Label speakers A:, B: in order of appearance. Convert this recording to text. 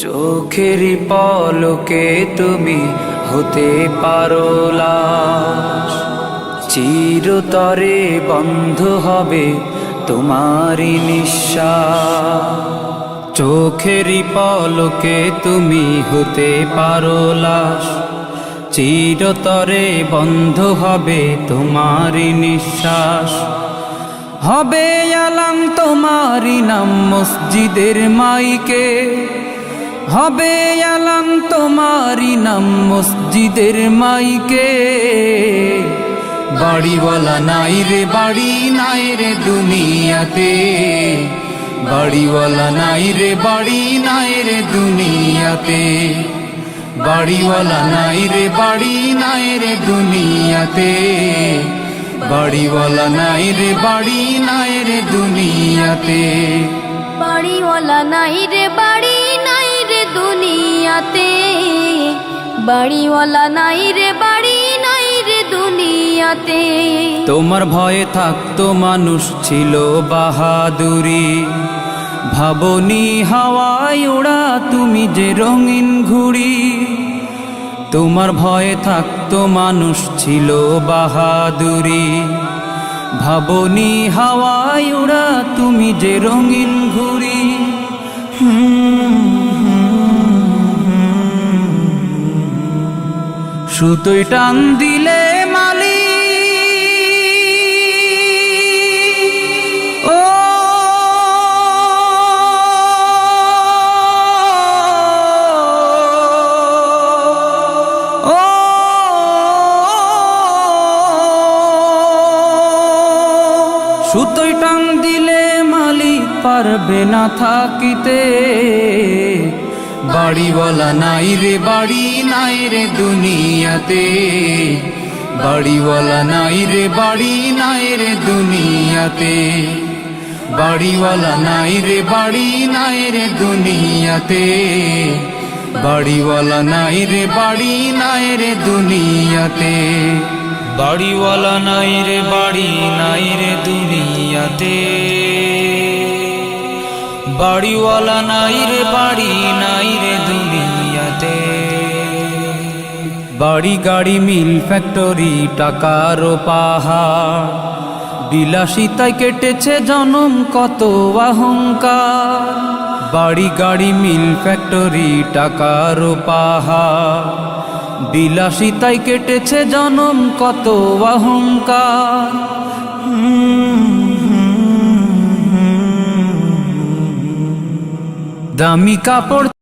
A: চোখেরই পলকে তুমি হতে পারো লাশ, চিরতরে বন্ধ হবে তোমারই নিঃশ্বাস। চোখেরই পলকে তুমি হতে পারো লাশ, চিরতরে বন্ধ হবে তোমারই নিঃশ্বাস। হবে আলাম তোমারই নাম মসজিদের মাইকে, হবে আলাম তোমারই নাম মসজিদের মাইকে। বাড়িওয়ালা নাই রে বাড়ি নাই রে দুনিয়াতে, বাড়িওয়ালা নাই রে বাড়ি নাই রে দুনিয়াতে। বাড়িওয়ালা নাই রে বাড়ি নাই রে দুনিয়াতে, বাড়িওয়ালা নাই রে বাড়ি নাই রে দুনিয়াতে।
B: বাড়িওয়ালা নাই রে বাড়ি নাই রে দুনিয়াতে, বাড়িওয়ালা নাই রে বাড়ি নাই রে দুনিয়াতে।
A: তোমার ভয়ে থাকতো মানুষ ছিল বাহাদুরি, ভাবনি হাওয়ায় ওড়া তুমি যে রঙিন ঘুড়ি। তোমার ভয়ে থাকতো মানুষ ছিল বাহাদুরি, ভাবনি হাওয়ায় ওড়া তুমি যে রঙিন ঘুড়ি। সুতোয় টান দিলে মালি ও সুতোয় টান দিলে মালি পারবে না থাকিতে। বাড়িওয়ালা নাই রে বাড়ি নাই রে দুনিয়াতে, বাড়িওয়ালা নাই রে বাড়ি নাই রে দুনিয়াতে। বাড়িওয়ালা নাই রে বাড়ি নাই রে দুনিয়াতে, বাড়িওয়ালা নাই রে বাড়ি নাই রে দুনিয়াতে। বাড়িওয়ালা নাই রে বাড়ি নাই রে দুনিয়াতে, বাড়িওয়ালা নাই রে বাড়ি নাই রে দুনিয়াতে। বাড়ি গাড়ি মিল ফ্যাক্টরি টাকার পাহাড়, বিলাসিতায় কেটেছে জনম কত অহংকার। বাড়ি গাড়ি মিল ফ্যাক্টরি টাকার পাহাড়, বিলাসিতায় কেটেছে জনম কত অহংকার। দামি কাপড়